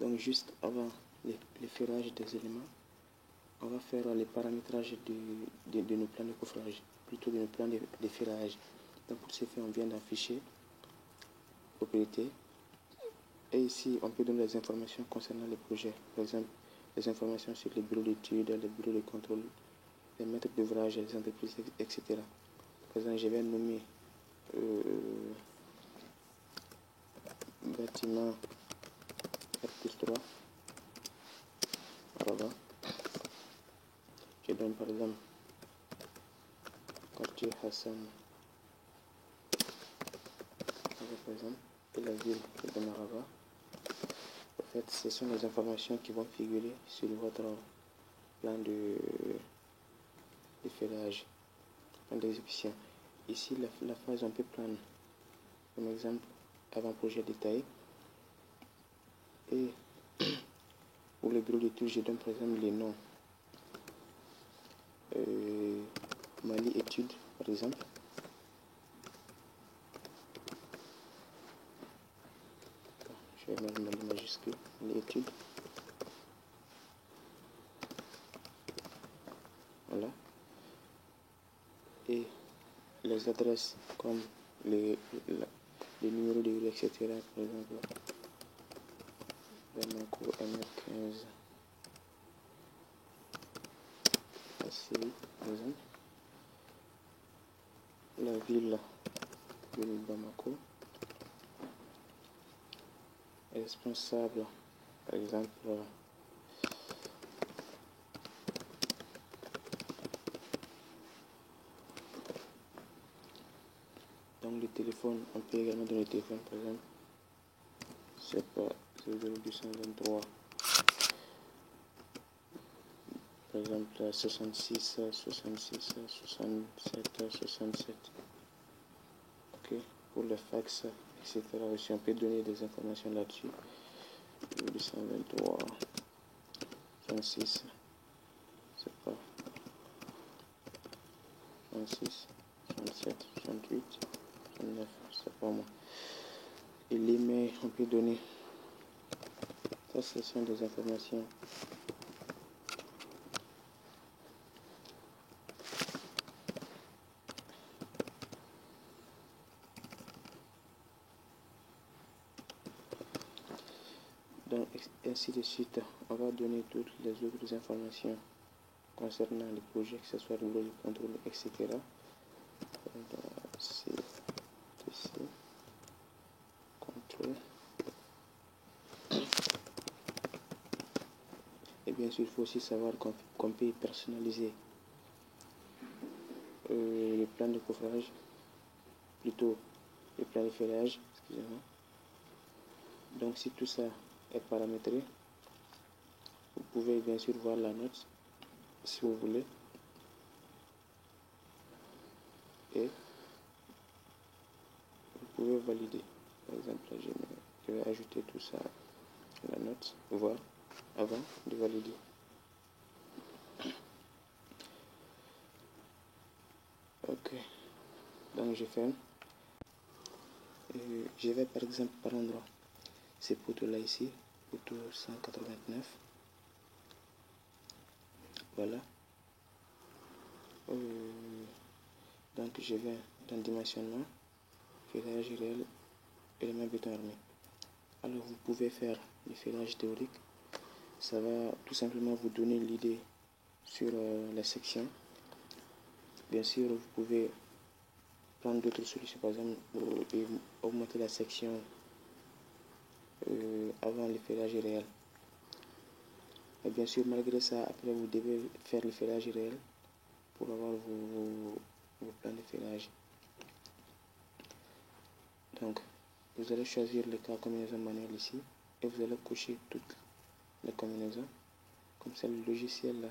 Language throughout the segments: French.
Donc juste avant les ferrages des éléments, on va faire les paramétrages de nos plans de coffrage, plutôt de nos plans de ferrage. Donc pour ce faire, on vient d'afficher propriété. Et ici, on peut donner des informations concernant les projets. Par exemple, les informations sur les bureaux d'études, les bureaux de contrôle, les maîtres d'ouvrage, les entreprises, etc. Par exemple, je vais nommer bâtiment R+3. Voilà. Je donne par exemple quartier Hassan, par exemple, et la ville de Marava. En fait, ce sont les informations qui vont figurer sur votre plan de ferrage, plan d'exécution. Ici, la phase, on peut prendre comme exemple avant-projet détaillé. Et pour le bureau d'études, je donne par exemple les noms. Mali études, par exemple. Je vais mettre Mali majuscule, Mali études. Voilà. Et les adresses comme les numéros de rue, etc. Par exemple, Bamako MR15, ACI, par exemple. La ville de Bamako. Responsable, par exemple, donc le téléphone, on peut également donner le téléphone, par exemple, c'est pas 0223, par exemple 66 67 67. Ok, pour le fax, etc. aussi, on peut donner des informations là-dessus. 223 36, c'est pas 36 67 68 69, c'est pas moi. Et l'email, on peut donner. Ça, ce sont des informations. Donc, ainsi de suite, on va donner toutes les autres informations concernant le projet, que ce soit le bureau de contrôle, etc. C'est contrôle. Et bien sûr, il faut aussi savoir qu'on peut personnaliser le plan de coffrage, plutôt le plan de ferrage, excusez-moi. Donc, si tout ça est paramétré, vous pouvez bien sûr voir la note si vous voulez. Et vous pouvez valider. Par exemple, là, je vais ajouter tout ça à la note, voir avant de valider. Ok, donc je ferme. Je vais par exemple prendre ces poteaux là ici, poteau 189. Voilà. Donc je vais dans dimensionnement, ferrage réel, élément béton armé. Alors vous pouvez faire le ferrage théorique. Ça va tout simplement vous donner l'idée sur la section. Bien sûr, vous pouvez prendre d'autres solutions, par exemple augmenter la section avant le ferrage réel. Et bien sûr, malgré ça, après vous devez faire le ferrage réel pour avoir vos plans de ferrage. Donc, vous allez choisir le cas combinaison manuelle ici et vous allez cocher toutes les combinaisons. Comme ça, le logiciel là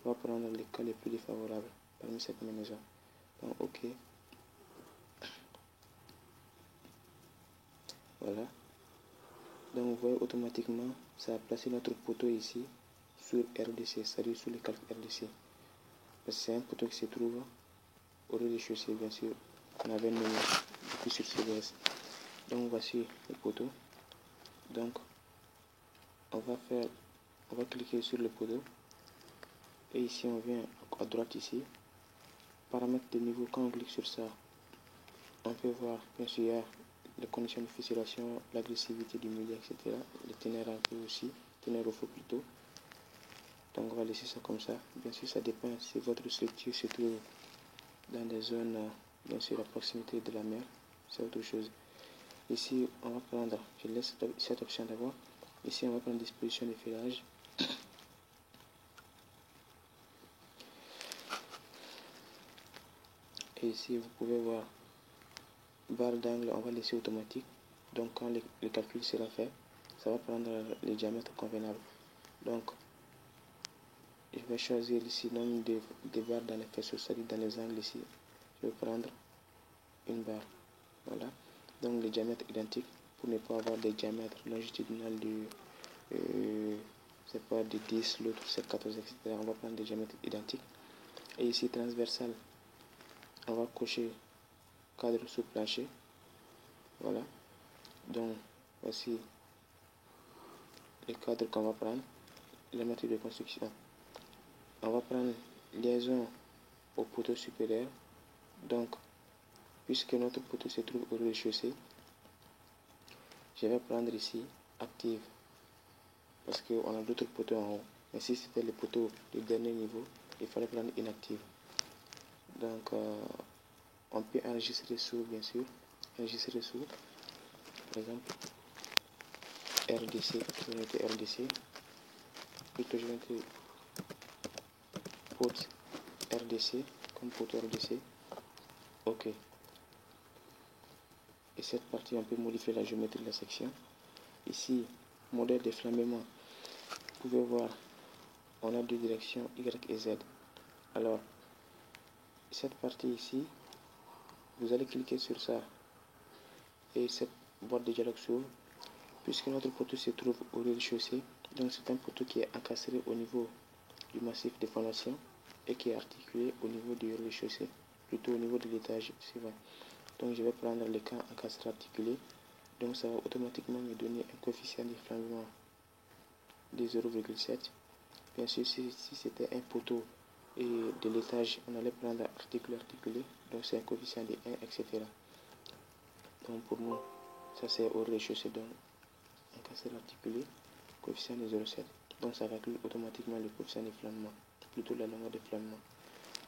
va prendre les cas les plus défavorables parmi ces combinaisons. Donc, OK. Voilà. Donc, vous voyez automatiquement, ça a placé notre poteau ici sur RDC, c'est-à-dire sur le calque RDC. Parce que c'est un poteau qui se trouve au rez-de-chaussée, bien sûr. On avait nommé depuis sur CDS. Donc, voici le poteau. Donc, on va cliquer sur le poteau. Et ici, on vient à droite ici. Paramètres de niveau, quand on clique sur ça, on peut voir, bien sûr, les conditions de fissuration, l'agressivité du milieu, etc. Les ténèbres un peu aussi, ténèbres au faux plutôt. Donc on va laisser ça comme ça. Bien sûr, ça dépend si votre structure se trouve dans des zones, bien sûr, à proximité de la mer, c'est autre chose. Ici, on va prendre, je laisse cette option d'abord. Ici, on va prendre disposition de filage. Et ici, vous pouvez voir, barre d'angle, on va laisser automatique. Donc quand le calcul sera fait, ça va prendre les diamètres convenables. Donc, je vais choisir ici le nombre de barres dans les faisceaux, c'est-à-dire dans les angles ici. Je vais prendre une barre. Voilà. Donc les diamètres identiques pour ne pas avoir des diamètres longitudinales du c'est pas de 10, l'autre c'est 14, etc. On va prendre des diamètres identiques. Et ici transversal, on va cocher cadre sous plancher. Voilà. Donc voici les cadres qu'on va prendre. Les méthodes de construction. On va prendre liaison au poteau supérieur. Donc, puisque notre poteau se trouve au rez-de-chaussée, je vais prendre ici active. Parce qu'on a d'autres poteaux en haut. Mais si c'était le poteau du dernier niveau, il fallait prendre inactive. Donc, on peut enregistrer sous, bien sûr. Enregistrer sous. Par exemple, RDC. Je vais mettre RDC. Plutôt, je vais mettre port RDC. Comme poteau RDC. OK. Et cette partie, on peut modifier la géométrie de la section. Ici, modèle de flambement. Vous pouvez voir, on a deux directions, Y et Z. Alors, cette partie ici, vous allez cliquer sur ça. Et cette boîte de dialogue s'ouvre. Puisque notre poteau se trouve au rez-de-chaussée, donc c'est un poteau qui est encastré au niveau du massif de fondation et qui est articulé au niveau du rez-de-chaussée, plutôt au niveau de l'étage suivant. Donc je vais prendre le camp encastré articulé. Donc ça va automatiquement me donner un coefficient de flambement de 0,7. Bien sûr, si c'était un poteau et de l'étage, on allait prendre articulé, donc c'est un coefficient de 1, etc. Donc pour nous, ça c'est au rez-de-chaussée, donc encastré articulé, coefficient de 0,7. Donc ça calcule automatiquement le coefficient de flambement, plutôt la longueur de flambement.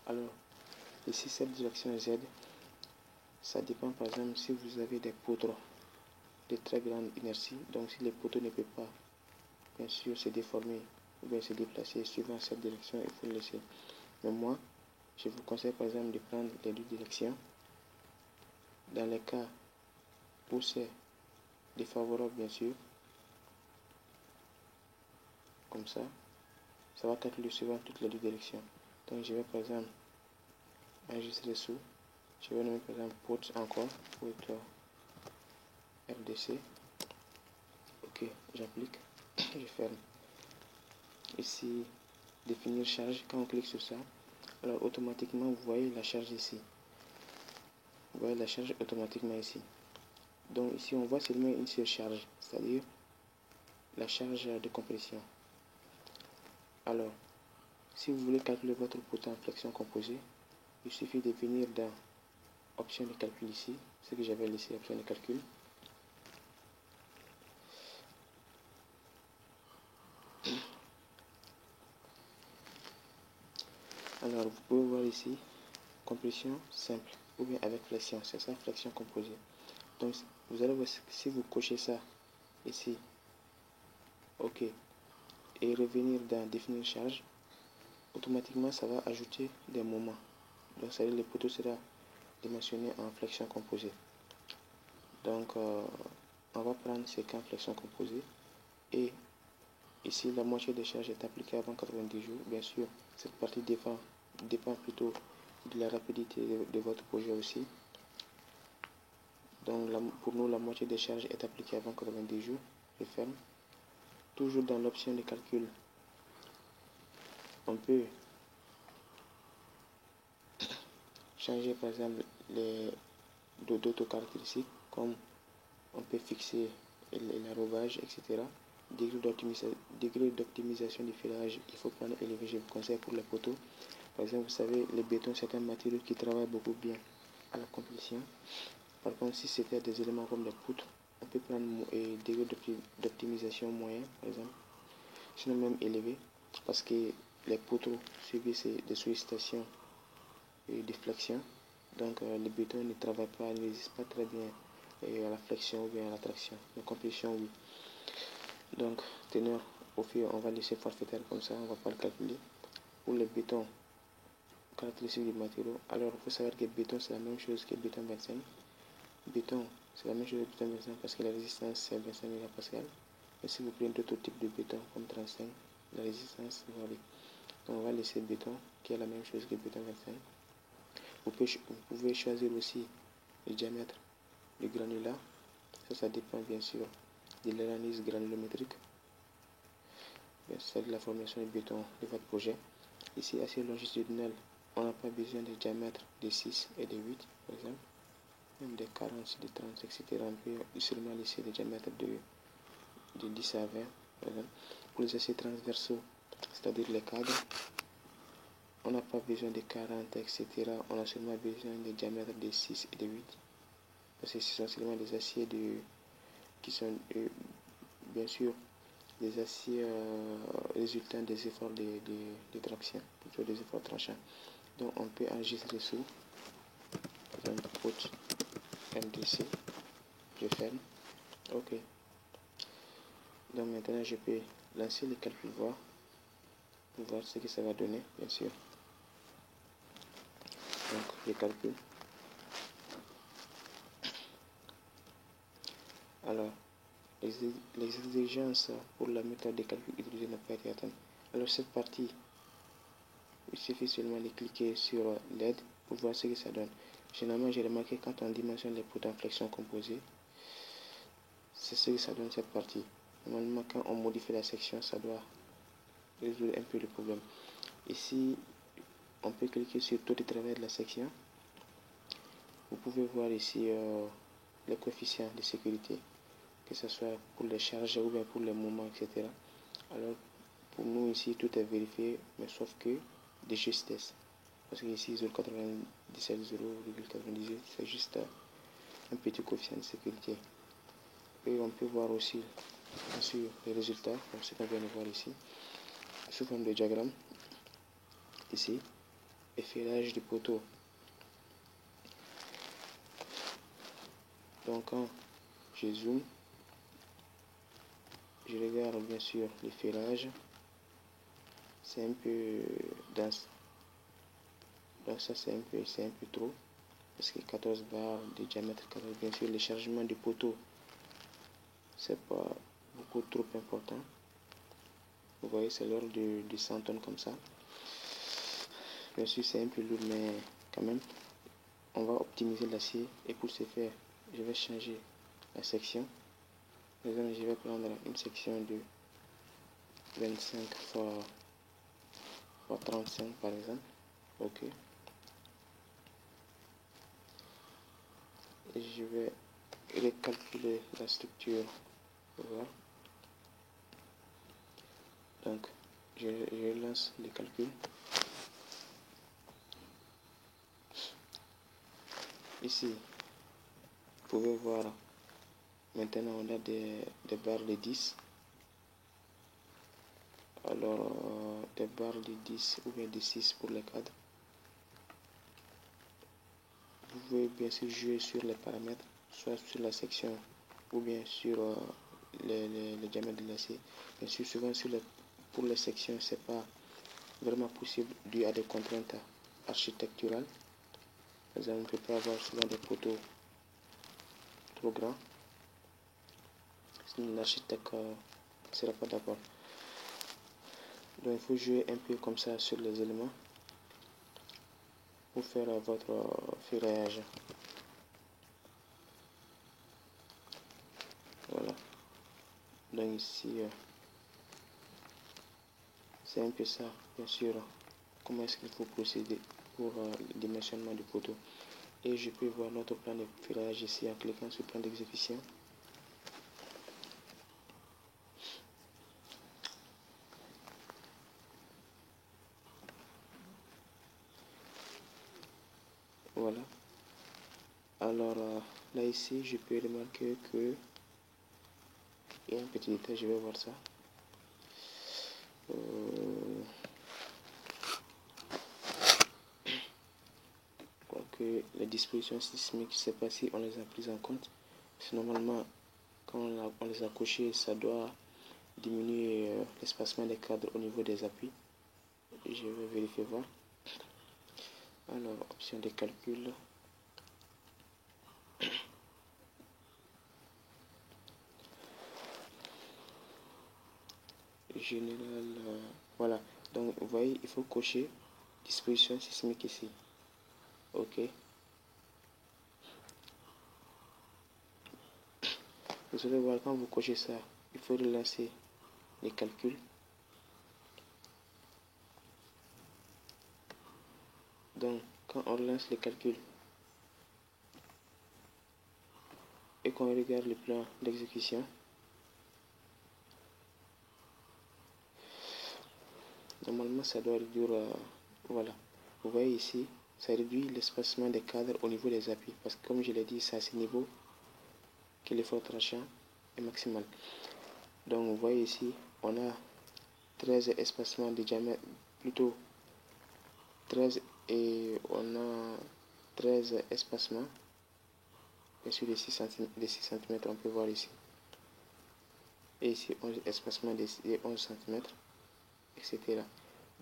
Alors, ici cette direction Z, ça dépend par exemple si vous avez des poteaux de très grande inertie, donc si le poteau ne peut pas, bien sûr, se déformer ou bien se déplacer suivant cette direction, il faut le laisser. Mais moi, je vous conseille par exemple de prendre les deux directions. Dans les cas où c'est défavorable, bien sûr, comme ça va calculer suivant toutes les deux directions. Donc je vais par exemple enregistrer sous. Je vais nommer par exemple port encore, port RDC. OK, j'applique, je ferme. Ici, définir charge, quand on clique sur ça, alors automatiquement vous voyez la charge ici. Vous voyez la charge automatiquement ici. Donc ici on voit seulement une seule charge, c'est-à-dire la charge de compression. Alors, si vous voulez calculer votre poteau en flexion composée, il suffit de venir dans option de calcul ici, ce que j'avais laissé option de calcul. Alors vous pouvez voir ici, compression simple ou bien avec flexion, c'est ça, flexion composée. Donc vous allez voir, si vous cochez ça ici, OK, et revenir dans définir charge, automatiquement ça va ajouter des moments. Donc ça veut dire le poteau sera dimensionné en flexion composée. Donc on va prendre ces cas en flexion composée et ici la moitié des charges est appliquée avant 90 jours. Bien sûr, cette partie dépend plutôt de la rapidité de votre projet aussi. Donc pour nous, la moitié des charges est appliquée avant 90 jours. Je ferme. Toujours dans l'option de calcul, on peut changer par exemple d'autres caractéristiques, comme on peut fixer l'arrobage, etc. degré d'optimisation du filage, il faut prendre élevé. Je vous conseille pour les poteaux. Par exemple, vous savez, le béton, c'est un matériau qui travaille beaucoup bien à la complétion. Par contre, si c'était des éléments comme les poutres, on peut prendre un degré d'optimisation moyen, par exemple, sinon même élevé, parce que les poutres subissent des sollicitations et des flexions. Donc, le béton ne travaille pas, ne résiste pas très bien à la flexion ou bien à la traction. La complétion, oui. Donc, teneur au fil, on va laisser forfaitaire comme ça, on ne va pas le calculer. Pour le béton, caractéristique du matériau, alors il faut savoir que béton c'est la même chose que béton 25. Béton c'est la même chose que béton 25 parce que la résistance c'est 25 mégapascal. Mais si vous prenez d'autres types de béton comme 35, la résistance varie. Donc on va laisser béton qui est la même chose que béton 25. Vous pouvez choisir aussi le diamètre du granulat. Ça dépend bien sûr de l'analyse granulométrique. C'est de la formation du béton de votre projet. Ici, acier longitudinal, on n'a pas besoin de diamètre de 6 et de 8, par exemple, même de 40, de 30, etc. On peut seulement laisser des diamètres de 10 à 20, par exemple. Pour les aciers transversaux, c'est-à-dire les cadres, on n'a pas besoin de 40, etc. On a seulement besoin de diamètres de 6 et de 8. Parce que ce sont seulement des aciers qui sont, bien sûr, des aciers résultant des efforts de traction, plutôt des efforts tranchants. Donc on peut enregistrer sous input MDC, je ferme, ok. Donc maintenant je peux lancer le calcul pour voir ce que ça va donner, bien sûr. Donc je calcule. Alors les exigences pour la méthode de calcul utilisée n'a pas été atteinte. Alors cette partie, il suffit seulement de cliquer sur l'aide pour voir ce que ça donne. Généralement, j'ai remarqué quand on dimensionne les poutres en flexion composée, c'est ce que ça donne cette partie. Normalement, quand on modifie la section, ça doit résoudre un peu le problème. Ici, on peut cliquer sur tout le travail de la section. Vous pouvez voir ici les coefficients de sécurité, que ce soit pour les charges ou bien pour les mouvements, etc. Alors, pour nous ici, tout est vérifié, mais sauf que de justesse. Parce que ici, 0,97, 0,98, c'est juste un petit coefficient de sécurité. Et on peut voir aussi, bien sûr, les résultats, comme ce qu'on vient de voir ici, sous forme de diagramme. Ici, effilage du poteau. Donc, quand je zoome, je regarde bien sûr l'effilage. C'est un peu dense. Donc, ça, c'est un peu trop. Parce que 14 barres de diamètre, 14, bien sûr, le chargement du poteau, c'est pas beaucoup trop important. Vous voyez, c'est l'ordre de 100 tonnes comme ça. Bien sûr, c'est un peu lourd, mais quand même, on va optimiser l'acier. Et pour ce faire, je vais changer la section. Par exemple, je vais prendre une section de 25 fois 35 par exemple. Ok. Et je vais recalculer la structure. Voilà. Donc, je lance le calcul. Ici, vous pouvez voir, maintenant on a des barres de 10. Alors, des barres de 10 ou bien de 6 pour les cadres. Vous pouvez bien sûr jouer sur les paramètres, soit sur la section ou bien sur le diamètre de l'acier. Bien sûr, souvent pour les sections, c'est pas vraiment possible dû à des contraintes architecturales. Par exemple, on ne peut pas avoir souvent des poteaux trop grands. Sinon, l'architecte ne sera pas d'accord. Donc, il faut jouer un peu comme ça sur les éléments pour faire votre ferraillage. Voilà. Donc ici, c'est un peu ça, bien sûr, comment est-ce qu'il faut procéder pour le dimensionnement du poteau. Et je peux voir notre plan de ferraillage ici en cliquant sur plan d'exécution. Voilà. Alors là ici, je peux remarquer que il y a un petit détail, je vais voir ça. Que les dispositions sismiques, je ne sais pas si on les a prises en compte. C'est normalement, quand on les a cochées, ça doit diminuer l'espacement des cadres au niveau des appuis. Je vais vérifier voir. Alors, option de calcul. Général, voilà. Donc, vous voyez, il faut cocher disposition sismique ici. OK. Vous allez voir, quand vous cochez ça, il faut relancer les calculs. Donc, quand on relance les calculs et qu'on regarde le plan d'exécution, normalement, ça doit réduire, voilà. Vous voyez ici, ça réduit l'espacement des cadres au niveau des appuis. Parce que comme je l'ai dit, c'est à ce niveau que l'effort tranchant est maximal. Donc, vous voyez ici, on a 13 espacements de diamètre, plutôt 13 et on a 13 espacements. Et sur les 6 cm, on peut voir ici. Et ici, 11 espacements de 11 cm, etc.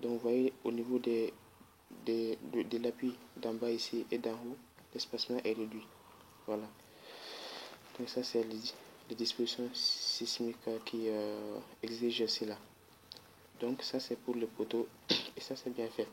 Donc, vous voyez, au niveau de l'appui d'en bas ici et d'en haut, l'espacement est réduit. Voilà. Donc, ça, c'est les dispositions sismiques qui exigent cela. Donc, ça, c'est pour le poteau. Et ça, c'est bien fait.